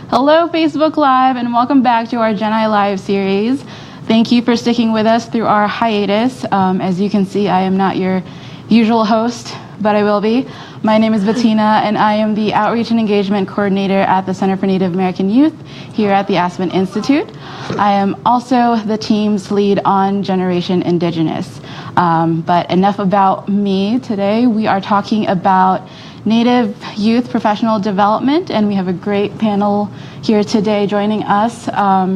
Hello, Facebook Live, and welcome back to our Gen I Live series. Thank you for sticking with us through our hiatus. As you can see, I am not your usual host, but I will be. My name is Bettina, and I am the Outreach and Engagement Coordinator at the Center for Native American Youth here at the Aspen Institute. I am also the team's lead on Generation Indigenous. But enough about me. Today we are talking about Native youth professional development, and we have a great panel here today joining us.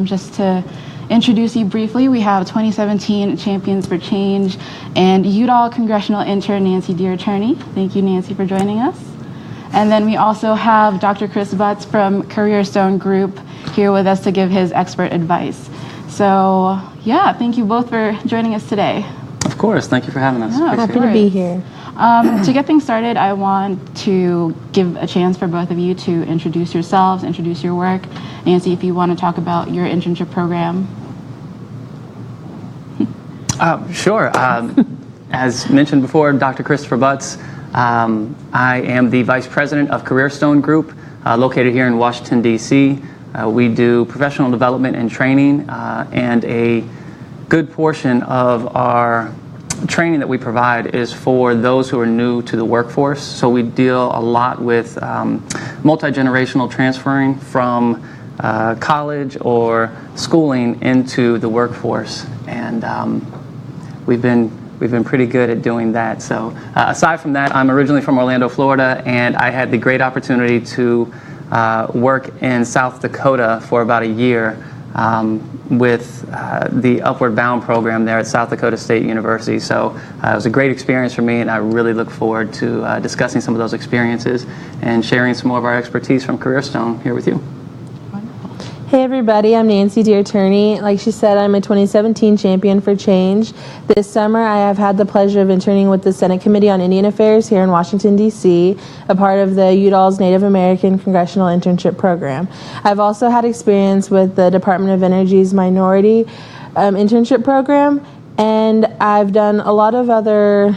Just to introduce you briefly, we have 2017 Champions for Change and Udall Congressional Intern Nancy Deere-Turney. Thank you, Nancy, for joining us. And then we also have Dr. Chris Butts from Careerstone Group here with us to give his expert advice. So, yeah, thank you both for joining us today. Of course, thank you for having us. Yeah, happy to be here. To get things started, I want to give a chance for both of you to introduce yourselves, introduce your work. Nancy, if you want to talk about your internship program. Sure. As mentioned before, Dr. Christopher Butts. I am the Vice President of Careerstone Group, located here in Washington, D.C. We do professional development and training, and a good portion of our training that we provide is for those who are new to the workforce. So we deal a lot with multi-generational transferring from college or schooling into the workforce, and we've been pretty good at doing that. So aside from that, I'm originally from Orlando, Florida, and I had the great opportunity to work in South Dakota for about a year with the Upward Bound program there at South Dakota State University. So it was a great experience for me, and I really look forward to discussing some of those experiences and sharing some more of our expertise from Careerstone here with you. Hey everybody, I'm Nancy Deere-Turney. Like she said, I'm a 2017 Champion for Change. This summer I have had the pleasure of interning with the Senate Committee on Indian Affairs here in Washington, D.C., a part of the Udall's Native American Congressional Internship Program. I've also had experience with the Department of Energy's Minority Internship Program, and I've done a lot of other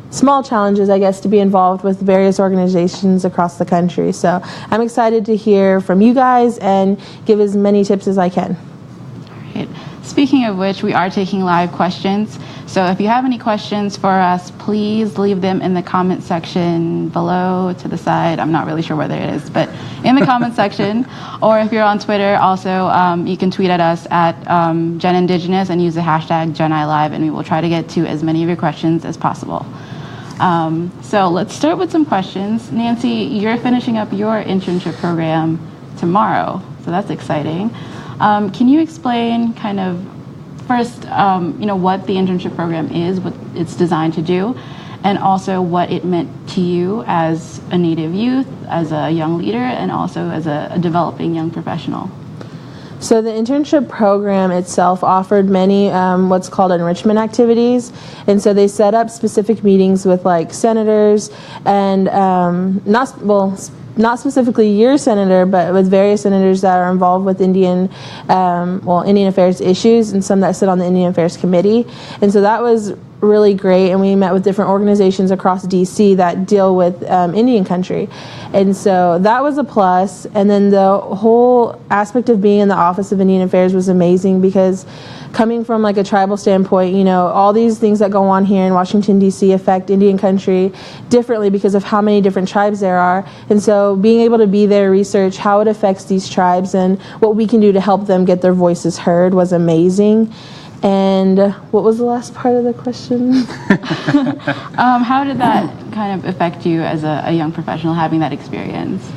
small challenges, I guess, to be involved with various organizations across the country. So I'm excited to hear from you guys and give as many tips as I can. All right. Speaking of which, we are taking live questions. So if you have any questions for us, please leave them in the comment section below to the side. I'm not really sure whether it is, but in the comment section. Or if you're on Twitter, also you can tweet at us at Gen Indigenous and use the hashtag GenILive, and we will try to get to as many of your questions as possible. So let's start with some questions. Nancy, you're finishing up your internship program tomorrow, so that's exciting. Can you explain kind of first, what the internship program is, what it's designed to do, and also what it meant to you as a Native youth, as a young leader, and also as a developing young professional? So the internship program itself offered many what's called enrichment activities, and so they set up specific meetings with like senators and not specifically your senator, but with various senators that are involved with Indian Affairs issues, and some that sit on the Indian Affairs Committee. And so that was really great, and we met with different organizations across DC that deal with Indian country, and so that was a plus. And then the whole aspect of being in the Office of Indian Affairs was amazing, because coming from like a tribal standpoint, all these things that go on here in Washington DC affect Indian country differently because of how many different tribes there are. And so being able to be there, research how it affects these tribes and what we can do to help them get their voices heard was amazing. And what was the last part of the question? How did that kind of affect you as a young professional, having that experience?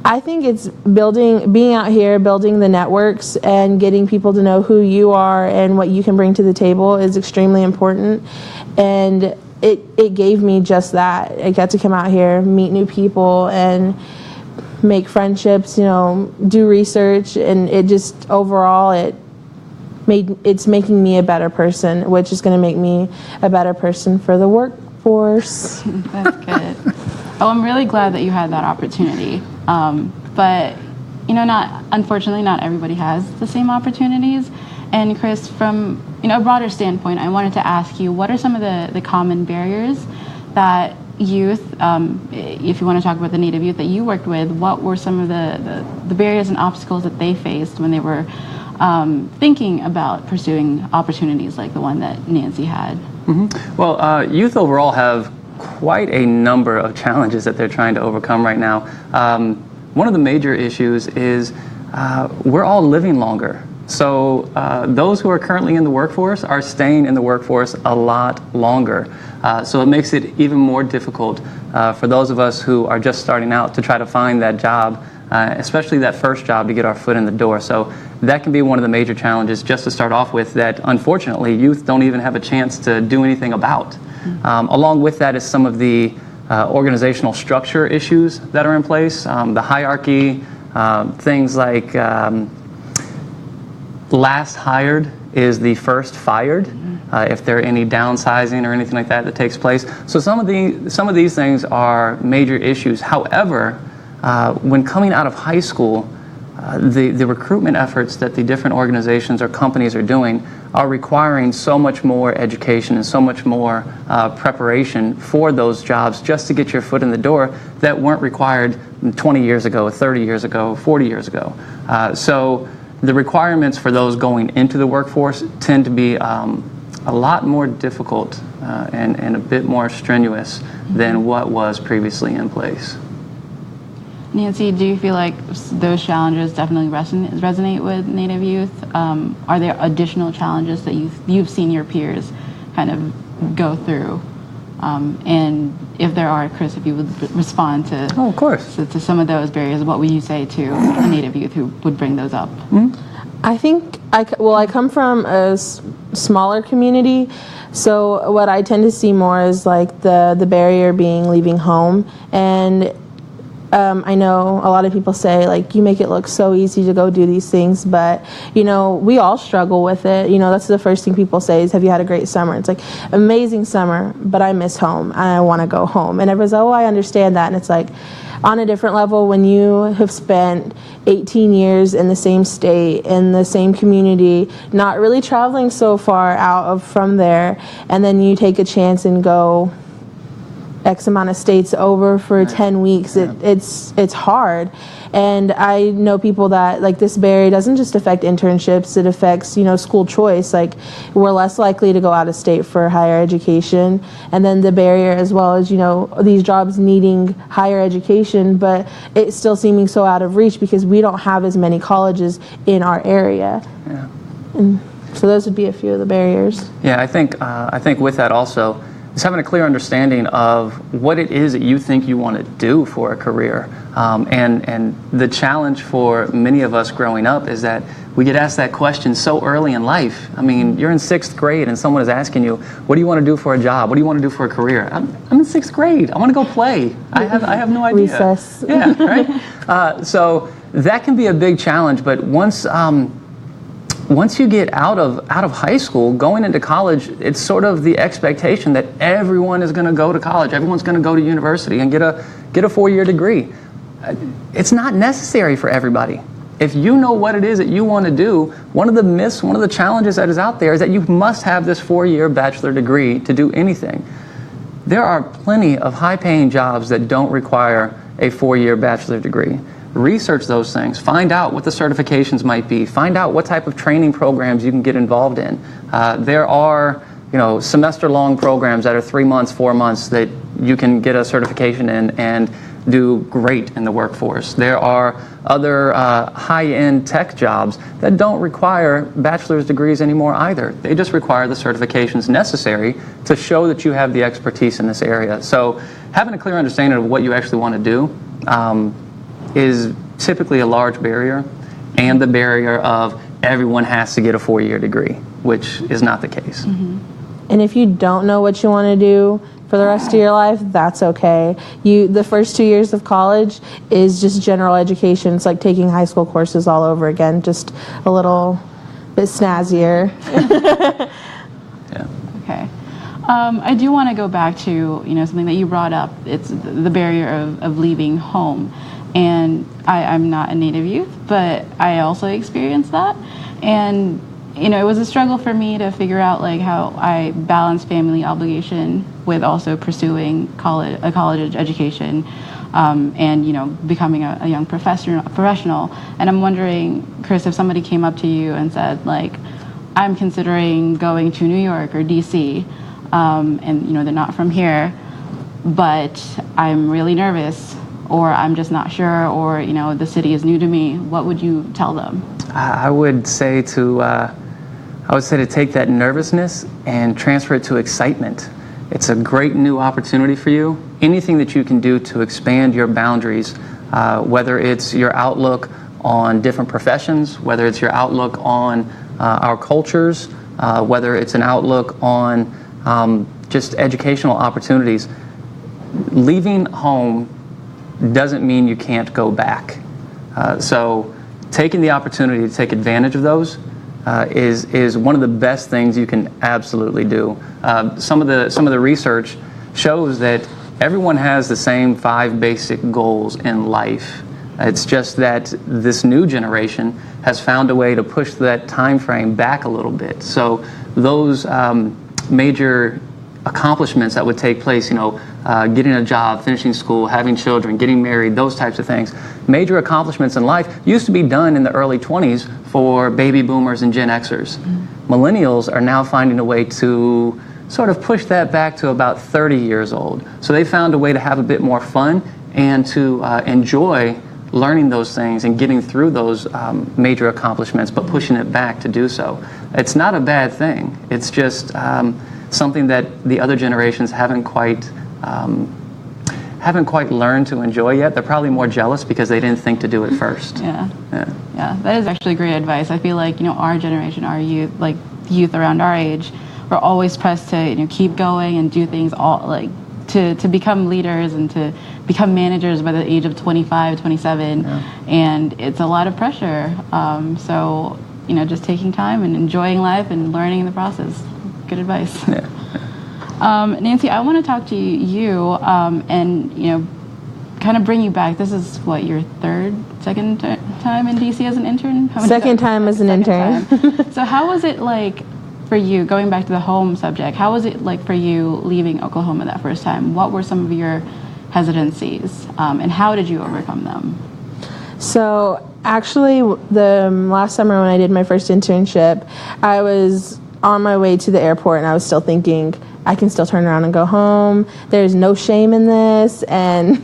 I think it's being out here, building the networks and getting people to know who you are and what you can bring to the table is extremely important. And it gave me just that. I got to come out here, meet new people, and make friendships, do research, and it just overall it's making me a better person, which is going to make me a better person for the workforce. That's good. Oh, I'm really glad that you had that opportunity. But unfortunately, not everybody has the same opportunities. And Chris, from a broader standpoint, I wanted to ask you, what are some of the common barriers that youth, if you want to talk about the Native youth that you worked with, what were some of the barriers and obstacles that they faced when they were thinking about pursuing opportunities like the one that Nancy had? Well, youth overall have quite a number of challenges that they're trying to overcome right now. One of the major issues is we're all living longer. So those who are currently in the workforce are staying in the workforce a lot longer. So it makes it even more difficult for those of us who are just starting out to try to find that job, especially that first job, to get our foot in the door. So that can be one of the major challenges just to start off with that unfortunately youth don't even have a chance to do anything about. Along with that is some of the organizational structure issues that are in place, the hierarchy, things like last hired is the first fired, if there are any downsizing or anything like that that takes place. So some of these things are major issues. However, when coming out of high school, the recruitment efforts that the different organizations or companies are doing are requiring so much more education and so much more preparation for those jobs just to get your foot in the door that weren't required 20 years ago, 30 years ago, 40 years ago. So the requirements for those going into the workforce tend to be a lot more difficult and a bit more strenuous than what was previously in place. Nancy, do you feel like those challenges definitely resonate with Native youth? Are there additional challenges that you've seen your peers kind of go through? And if there are, Chris, if you would respond to, of course, to some of those barriers, what would you say to a Native youth who would bring those up? I think I come from a smaller community, so what I tend to see more is like the barrier being leaving home. And I know a lot of people say, like, you make it look so easy to go do these things, but, you know, we all struggle with it. You know, that's the first thing people say is, have you had a great summer? It's like, amazing summer, but I miss home and I want to go home. And everyone's like, oh, I understand that. And it's like, on a different level, when you have spent 18 years in the same state, in the same community, not really traveling so far out from there, and then you take a chance and go X amount of states over for 10 weeks, it's hard. And I know people that, like, this barrier doesn't just affect internships, it affects, you know, school choice. Like, we're less likely to go out of state for higher education. And then the barrier as well as, you know, these jobs needing higher education, but it's still seeming so out of reach because we don't have as many colleges in our area. Yeah. And so those would be a few of the barriers. Yeah, I think with that also, is having a clear understanding of what it is that you think you want to do for a career. And the challenge for many of us growing up is that we get asked that question so early in life. I mean, you're in 6th grade and someone is asking you, what do you want to do for a job? What do you want to do for a career? I'm in 6th grade. I want to go play. I have no idea. Recess. Yeah, right? So that can be a big challenge, but once you get out of high school, going into college, it's sort of the expectation that everyone is going to go to college. Everyone's going to go to university and get a 4-year degree. It's not necessary for everybody. If you know what it is that you want to do, one of the myths, one of the challenges that is out there is that you must have this 4-year bachelor degree to do anything. There are plenty of high-paying jobs that don't require a 4-year bachelor degree. Research those things, find out what the certifications might be, find out what type of training programs you can get involved in. There are, you know, semester-long programs that are 3 months, 4 months that you can get a certification in and do great in the workforce. There are other high-end tech jobs that don't require bachelor's degrees anymore either. They just require the certifications necessary to show that you have the expertise in this area. So having a clear understanding of what you actually want to do is typically a large barrier, and the barrier of everyone has to get a 4-year degree, which is not the case. Mm-hmm. And if you don't know what you want to do for the rest of your life, that's okay. The first 2 years of college is just general education. It's like taking high school courses all over again, just a little bit snazzier. Yeah. Okay. I do want to go back to, you know, something that you brought up. It's the barrier of leaving home. And I'm not a Native youth, but I also experienced that. And it was a struggle for me to figure out like how I balance family obligation with also pursuing a college education, and becoming a young professional. And I'm wondering, Chris, if somebody came up to you and said like, I'm considering going to New York or DC, and they're not from here, but I'm really nervous, or I'm just not sure, or the city is new to me, what would you tell them? I would say to take that nervousness and transfer it to excitement. It's a great new opportunity for you. Anything that you can do to expand your boundaries, whether it's your outlook on different professions, whether it's your outlook on our cultures, whether it's an outlook on just educational opportunities. Leaving home doesn't mean you can't go back. So taking the opportunity to take advantage of those is one of the best things you can absolutely do. Some of the research shows that everyone has the same 5 basic goals in life. It's just that this new generation has found a way to push that time frame back a little bit. So those major accomplishments that would take place, getting a job, finishing school, having children, getting married, those types of things, major accomplishments in life used to be done in the early 20s for baby boomers and Gen Xers. Mm-hmm. Millennials are now finding a way to sort of push that back to about 30 years old. So they found a way to have a bit more fun and to enjoy learning those things and getting through those major accomplishments, but pushing it back to do so. It's not a bad thing. It's just something that the other generations haven't quite learned to enjoy yet. They're probably more jealous because they didn't think to do it first. Yeah, that is actually great advice. I feel like our generation, our youth, like youth around our age, we're always pressed to keep going and do things to become leaders and to become managers by the age of 25, 27, and it's a lot of pressure. So just taking time and enjoying life and learning in the process. Good advice. Yeah. Nancy, I want to talk to you and kind of bring you back. This is what, your second time in DC as an intern? Second time as an intern. So how was it like for you, going back to the home subject, how was it like for you leaving Oklahoma that first time? What were some of your hesitancies, and how did you overcome them? So actually, the last summer when I did my first internship, I was on my way to the airport and I was still thinking, I can still turn around and go home. There's no shame in this. And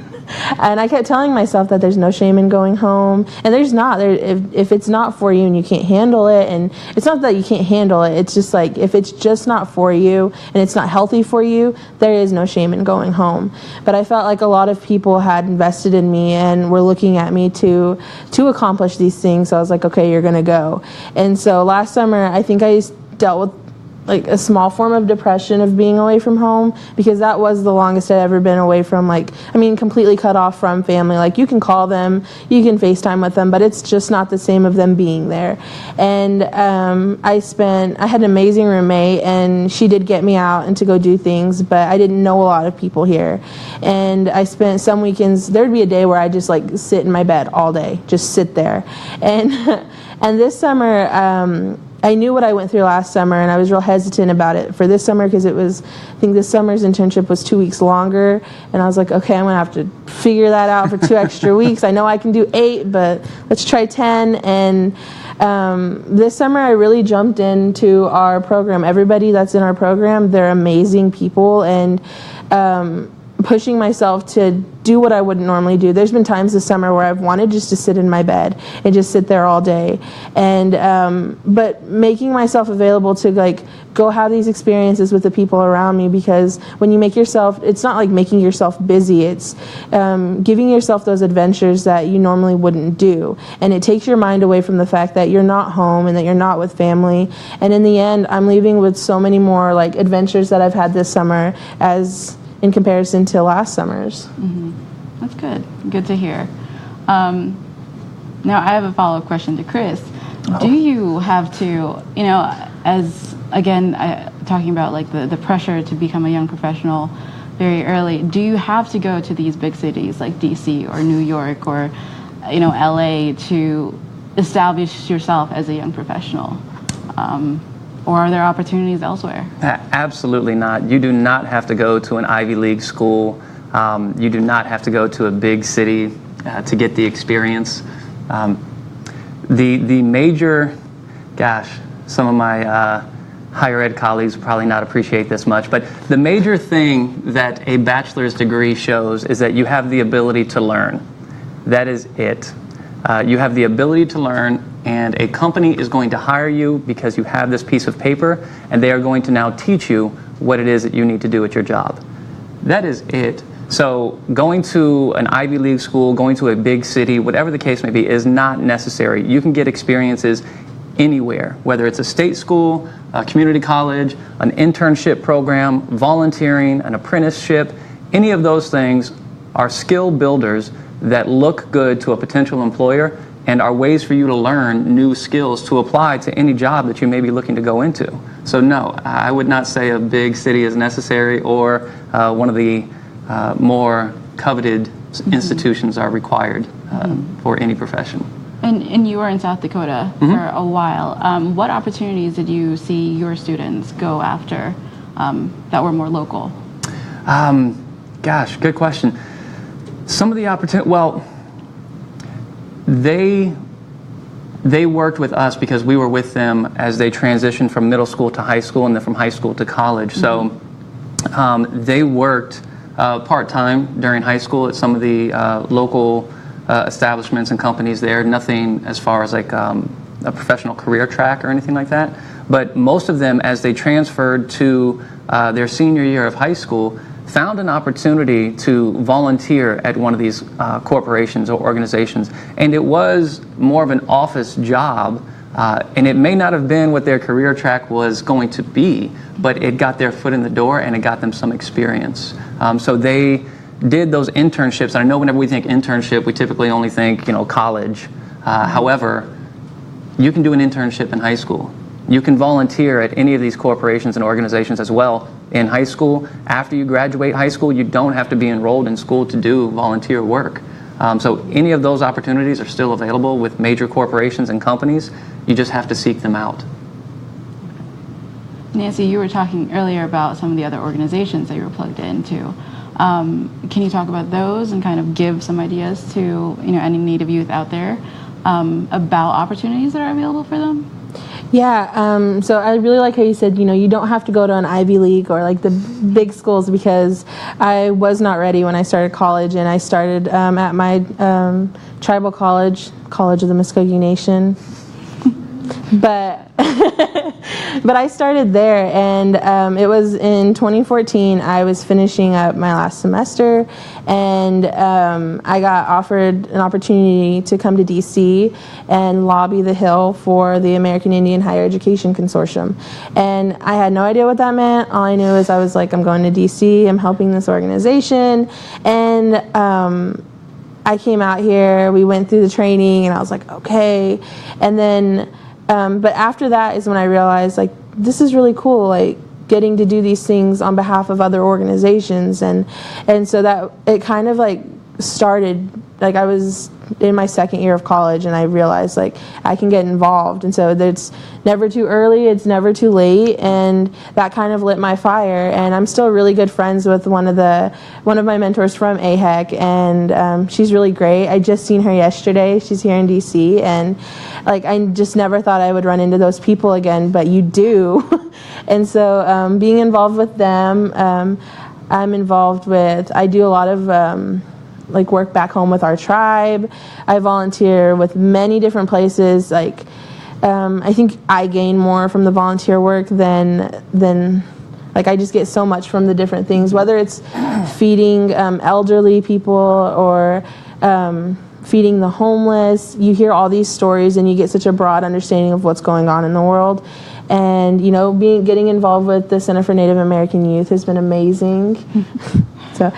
I kept telling myself that there's no shame in going home. And there's not. If it's not for you and you can't handle it, and it's not that you can't handle it, it's just like if it's just not for you and it's not healthy for you, there is no shame in going home. But I felt like a lot of people had invested in me and were looking at me to accomplish these things. So I was like, okay, you're going to go. And so last summer, I think I dealt with like a small form of depression of being away from home, because that was the longest I'd ever been away from, completely cut off from family. Like, you can call them, you can FaceTime with them, but it's just not the same of them being there. And I had an amazing roommate, and she did get me out and to go do things, but I didn't know a lot of people here. And I spent some weekends, there'd be a day where I just sit in my bed all day, just sit there. And this summer, I knew what I went through last summer, and I was real hesitant about it for this summer because I think this summer's internship was 2 weeks longer, and I was like, okay, I'm going to have to figure that out for 2 extra weeks. I know I can do 8, but let's try 10. And this summer I really jumped into our program. Everybody that's in our program, they're amazing people, and pushing myself to do what I wouldn't normally do. There's been times this summer where I've wanted just to sit in my bed and just sit there all day, and but making myself available to go have these experiences with the people around me, because when you make yourself, it's not like making yourself busy, it's giving yourself those adventures that you normally wouldn't do, and it takes your mind away from the fact that you're not home and that you're not with family. And in the end, I'm leaving with so many more adventures that I've had this summer as in comparison to last summer's. Mm-hmm. That's good. Good to hear. Now I have a follow-up question to Chris. Oh. Do you have to, as again, talking about the pressure to become a young professional very early, do you have to go to these big cities like DC or New York or LA to establish yourself as a young professional? Or are there opportunities elsewhere? Absolutely not. You do not have to go to an Ivy League school. You do not have to go to a big city to get the experience. The major, some of my higher ed colleagues will probably not appreciate this much, but the major thing that a bachelor's degree shows is that you have the ability to learn. That is it. You have the ability to learn, and a company is going to hire you because you have this piece of paper, and they are going to now teach you what it is that you need to do at your job. That is it. So going to an Ivy League school, going to a big city, whatever the case may be, is not necessary. You can get experiences anywhere, whether it's a state school, a community college, an internship program, volunteering, an apprenticeship. Any of those things are skill builders that look good to a potential employer and are ways for you to learn new skills to apply to any job that you may be looking to go into. So no, I would not say a big city is necessary, or one of the more coveted institutions are required for any profession. And you were in South Dakota for a while. What opportunities did you see your students go after that were more local? Good question. Some of the opportunities, well, they worked with us because we were with them as they transitioned from middle school to high school and then from high school to college. So they worked part-time during high school at some of the local establishments and companies there. Nothing as far as like a professional career track or anything like that. But most of them, as they transferred to their senior year of high school, found an opportunity to volunteer at one of these corporations or organizations. And it was more of an office job, and it may not have been what their career track was going to be, but it got their foot in the door and it got them some experience. So they did those internships. And I know whenever we think internship, we typically only think, college. However, you can do an internship in high school. You can volunteer at any of these corporations and organizations as well in high school. After you graduate high school, you don't have to be enrolled in school to do volunteer work. So any of those opportunities are still available with major corporations and companies. You just have to seek them out. Nancy, you were talking earlier about some of the other organizations that you were plugged into. Can you talk about those and kind of give some ideas to any Native youth out there about opportunities that are available for them? Yeah, so I really like how you said, you don't have to go to an Ivy League or like the big schools, because I was not ready when I started college, and I started at my tribal college, College of the Muskogee Nation. But I started there, and it was in 2014. I was finishing up my last semester, and I got offered an opportunity to come to DC and lobby the Hill for the American Indian Higher Education Consortium. And I had no idea what that meant. All I knew is I was like, I'm going to DC, I'm helping this organization. And I came out here, we went through the training, and I was like, okay. And then but after that is when I realized, like, this is really cool, like getting to do these things on behalf of other organizations, and so that it kind of like started, like I was in my second year of college, and I realized like I can get involved, and so it's never too early, it's never too late, and that kind of lit my fire. And I'm still really good friends with one of my mentors from AHEC, and she's really great. I just seen her yesterday. She's here in DC, and like I just never thought I would run into those people again, but you do. And so being involved with them, I'm involved with, I do a lot of like work back home with our tribe. I volunteer with many different places. Like I think I gain more from the volunteer work than like I just get so much from the different things, whether it's feeding elderly people or feeding the homeless. You hear all these stories and you get such a broad understanding of what's going on in the world. And getting involved with the Center for Native American Youth has been amazing. So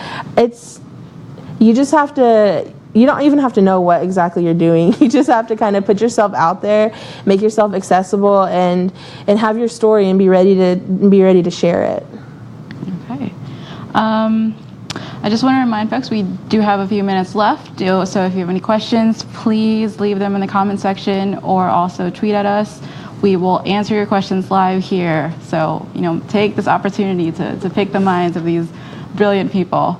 you just have to, you don't even have to know what exactly you're doing. You just have to kind of put yourself out there, make yourself accessible, and have your story and be ready to share it. Okay. I just want to remind folks we do have a few minutes left. So if you have any questions, please leave them in the comment section or also tweet at us. We will answer your questions live here. So, take this opportunity to pick the minds of these brilliant people.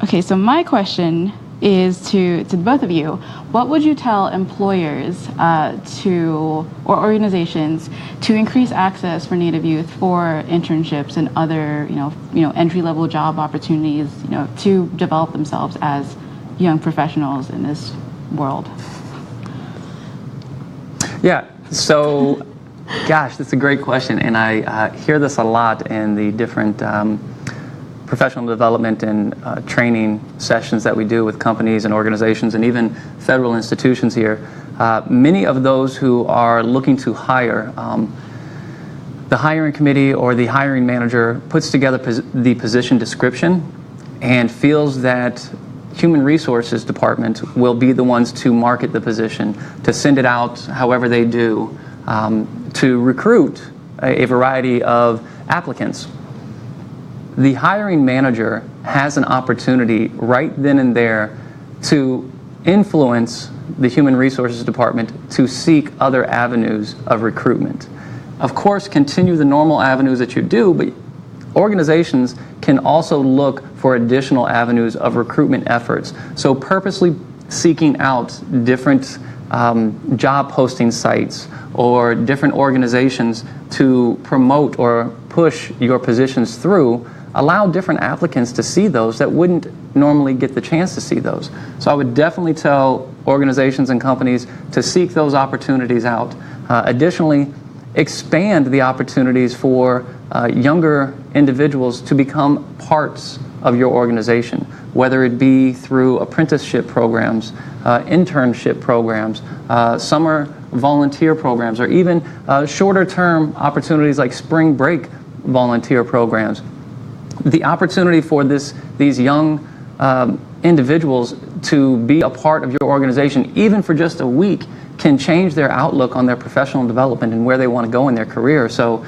Okay, so my question is to both of you. What would you tell employers or organizations to increase access for Native youth for internships and other, entry-level job opportunities, to develop themselves as young professionals in this world? Yeah, so, gosh, that's a great question, and I hear this a lot in the different professional development and training sessions that we do with companies and organizations and even federal institutions here. Many of those who are looking to hire, the hiring committee or the hiring manager puts together the position description and feels that Human Resources Department will be the ones to market the position, to send it out however they do, to recruit a variety of applicants. The hiring manager has an opportunity right then and there to influence the Human Resources Department to seek other avenues of recruitment. Of course, continue the normal avenues that you do, but organizations can also look for additional avenues of recruitment efforts. So purposely seeking out different job posting sites or different organizations to promote or push your positions through, allow different applicants to see those that wouldn't normally get the chance to see those. So I would definitely tell organizations and companies to seek those opportunities out. Additionally, expand the opportunities for younger individuals to become parts of your organization, whether it be through apprenticeship programs, internship programs, summer volunteer programs, or even shorter term opportunities like spring break volunteer programs. The opportunity for these young individuals to be a part of your organization, even for just a week, can change their outlook on their professional development and where they want to go in their career. So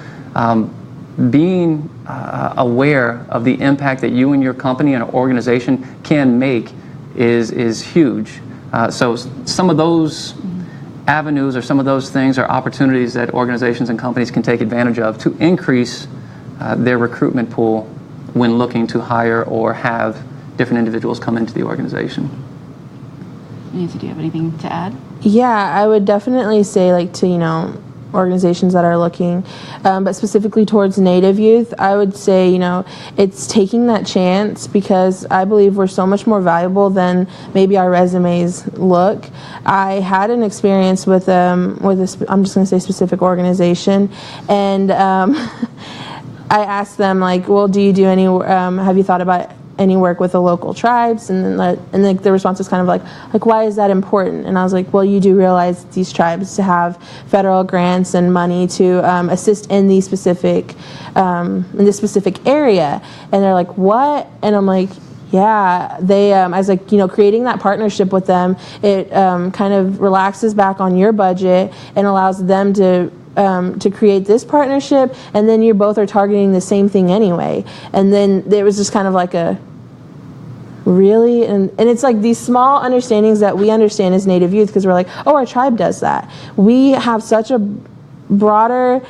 being aware of the impact that you and your company and organization can make is huge. So some of those avenues or some of those things are opportunities that organizations and companies can take advantage of to increase their recruitment pool when looking to hire or have different individuals come into the organization. Nancy, do you have anything to add? Yeah, I would definitely say to organizations that are looking, but specifically towards Native youth, I would say it's taking that chance, because I believe we're so much more valuable than maybe our resumes look. I had an experience with I'm just going to say specific organization, and I asked them well, do you do any have you thought about any work with the local tribes? And then the response was kind of like why is that important? And I was like, well, you do realize these tribes to have federal grants and money to assist in these specific in this specific area. And they're like, what? And I'm like, yeah, they. I was like, creating that partnership with them, it kind of relaxes back on your budget and allows them to create this partnership, and then you both are targeting the same thing anyway. And then there was just kind of like a really, and it's like these small understandings that we understand as Native youth, because we're like, oh, our tribe does that. We have such a broader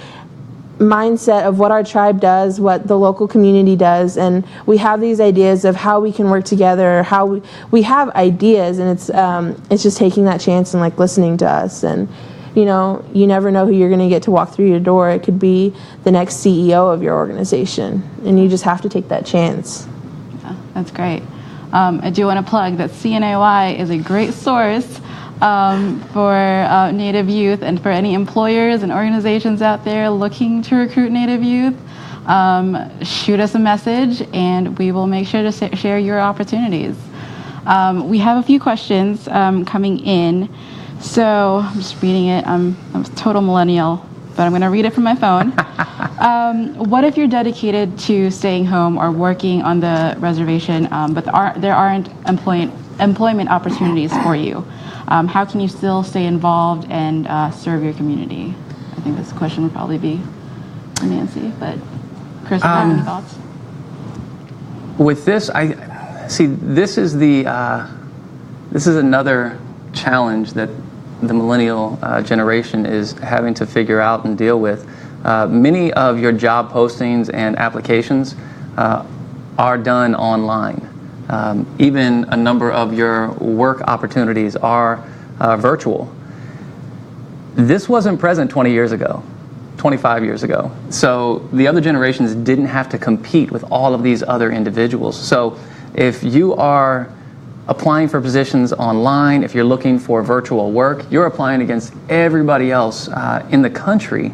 mindset of what our tribe does, what the local community does, and we have these ideas of how we can work together, how we have ideas, and it's just taking that chance and listening to us. And you never know who you're going to get to walk through your door. It could be the next CEO of your organization, and you just have to take that chance. Yeah, that's great. I do want to plug that CNAY is a great source for Native youth, and for any employers and organizations out there looking to recruit Native youth. Shoot us a message, and we will make sure to share your opportunities. We have a few questions coming in. So I'm just reading it. I'm a total millennial, but I'm going to read it from my phone. What if you're dedicated to staying home or working on the reservation, but there aren't employment opportunities for you? How can you still stay involved and serve your community? I think this question would probably be for Nancy, but Chris, do you have any thoughts? With this, I see. This is another challenge that the millennial generation is having to figure out and deal with. Many of your job postings and applications are done online. Even a number of your work opportunities are virtual. This wasn't present 20 years ago, 25 years ago. So the other generations didn't have to compete with all of these other individuals. So if you are applying for positions online, if you're looking for virtual work, you're applying against everybody else in the country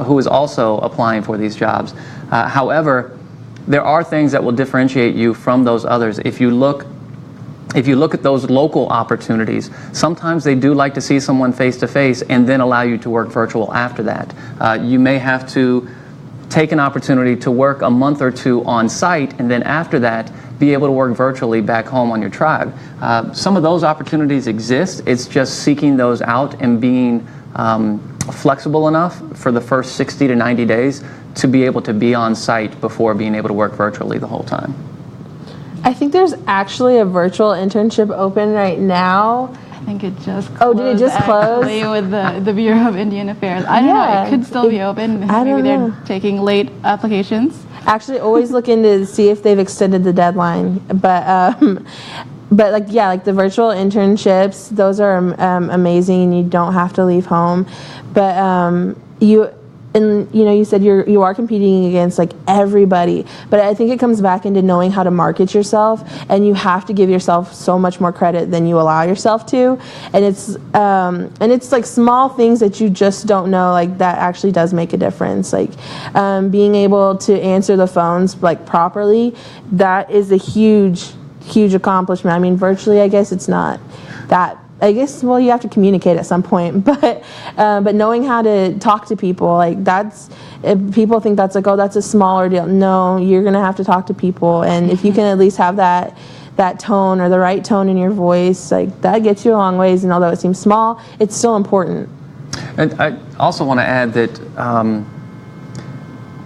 who is also applying for these jobs. However, there are things that will differentiate you from those others. If you look at those local opportunities, sometimes they do like to see someone face-to-face and then allow you to work virtual after that. You may have to take an opportunity to work a month or two on site, and then after that, be able to work virtually back home on your tribe. Some of those opportunities exist. It's just seeking those out and being flexible enough for the first 60 to 90 days to be able to be on site before being able to work virtually the whole time. I think there's actually a virtual internship open right now. I think it just closed. Oh, did it just close? Actually, with the Bureau of Indian Affairs. I don't know. It could still be open. Maybe they're taking late applications. Actually, always looking to see if they've extended the deadline. But like the virtual internships, those are amazing, and you don't have to leave home. But you said you are competing against like everybody, but I think it comes back into knowing how to market yourself, and you have to give yourself so much more credit than you allow yourself to. And it's like small things that you just don't know, like that actually does make a difference. Like being able to answer the phones like properly, that is a huge accomplishment. I mean, virtually, I guess it's not that. I guess, well, you have to communicate at some point, but knowing how to talk to people, like that's, if people think that's like, oh, that's a smaller deal. No, you're going to have to talk to people. And if you can at least have that tone or the right tone in your voice, like that gets you a long ways. And although it seems small, it's still important. And I also want to add that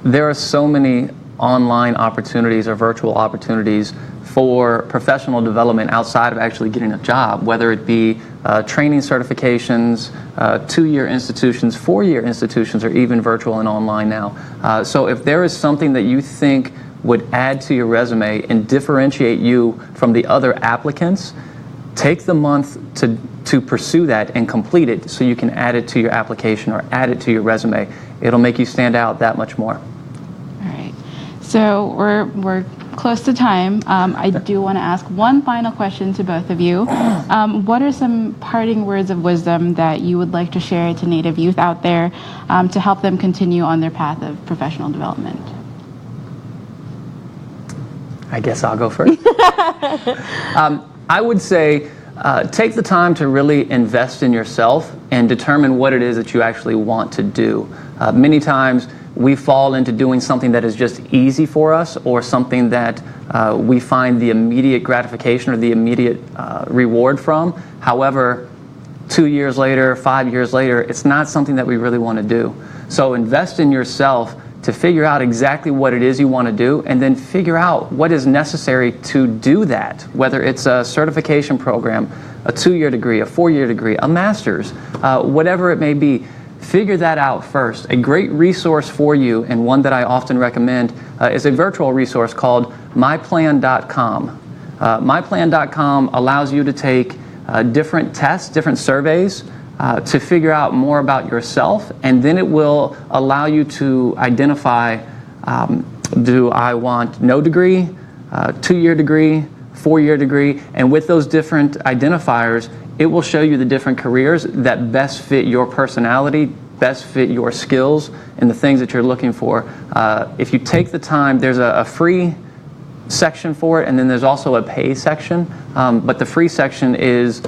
there are so many online opportunities or virtual opportunities for professional development outside of actually getting a job, whether it be training certifications, 2-year institutions, 4-year institutions, or even virtual and online now. So if there is something that you think would add to your resume and differentiate you from the other applicants, take the month to pursue that and complete it so you can add it to your application or add it to your resume. It'll make you stand out that much more. All right. So we're close to time. I do want to ask one final question to both of you. What are some parting words of wisdom that you would like to share to Native youth out there to help them continue on their path of professional development? I guess I'll go first. I would say take the time to really invest in yourself and determine what it is that you actually want to do. Many times we fall into doing something that is just easy for us, or something that we find the immediate gratification or the immediate reward from. However, 2 years later, 5 years later, it's not something that we really want to do. So invest in yourself to figure out exactly what it is you want to do, and then figure out what is necessary to do that, whether it's a certification program, a 2-year degree, a 4-year degree, a master's, whatever it may be. Figure that out first. A great resource for you, and one that I often recommend, is a virtual resource called myplan.com. Myplan.com allows you to take different tests, different surveys, to figure out more about yourself, and then it will allow you to identify, do I want no degree, 2-year degree, 4-year degree, and with those different identifiers, it will show you the different careers that best fit your personality, best fit your skills, and the things that you're looking for. If you take the time, there's a free section for it, and then there's also a pay section, but the free section is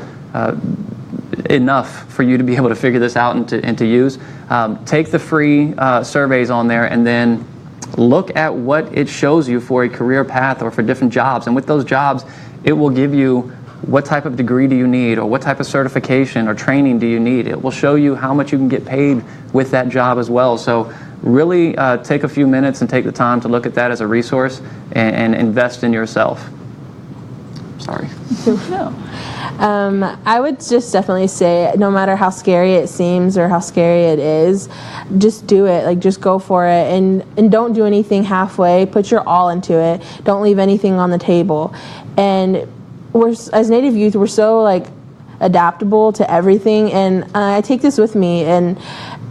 enough for you to be able to figure this out and to use. Take the free surveys on there, and then look at what it shows you for a career path or for different jobs. And with those jobs, it will give you what type of degree do you need, or what type of certification or training do you need. It will show you how much you can get paid with that job as well. So really take a few minutes and take the time to look at that as a resource and invest in yourself. Sorry. No. I would just definitely say, no matter how scary it seems or how scary it is, just do it. Like, just go for it, and don't do anything halfway. Put your all into it. Don't leave anything on the table. And as Native youth, we're so like adaptable to everything, and I take this with me. And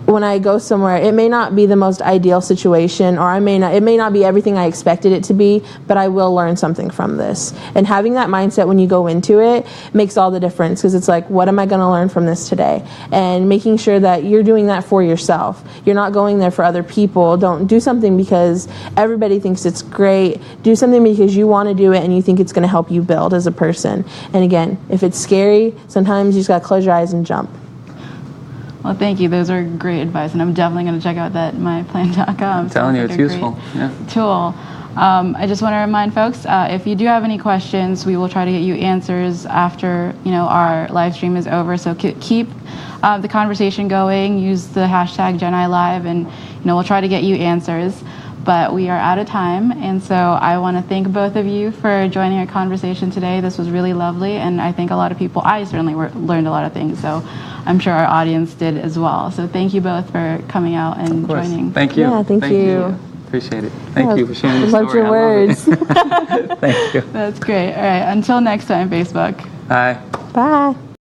when I go somewhere, it may not be the most ideal situation, or it may not be everything I expected it to be, but I will learn something from this. And having that mindset when you go into it makes all the difference, because it's like, what am I going to learn from this today? And making sure that you're doing that for yourself. You're not going there for other people. Don't do something because everybody thinks it's great. Do something because you want to do it and you think it's going to help you build as a person. And again, if it's scary, sometimes you just got to close your eyes and jump. Well, thank you. Those are great advice, and I'm definitely going to check out that myplan.com. I'm telling you, it's useful. Yeah. Tool. I just want to remind folks, if you do have any questions, we will try to get you answers after our live stream is over. So keep the conversation going. Use the hashtag GenILive, and we'll try to get you answers. But we are out of time, and so I want to thank both of you for joining our conversation today. This was really lovely, and I think a lot of people, I certainly learned a lot of things, so I'm sure our audience did as well. So thank you both for coming out and joining. Thank you. Yeah, thank you. Appreciate it. Thank you for sharing your Loved story. your words. Thank you. That's great. All right, until next time, Facebook. Bye. Bye.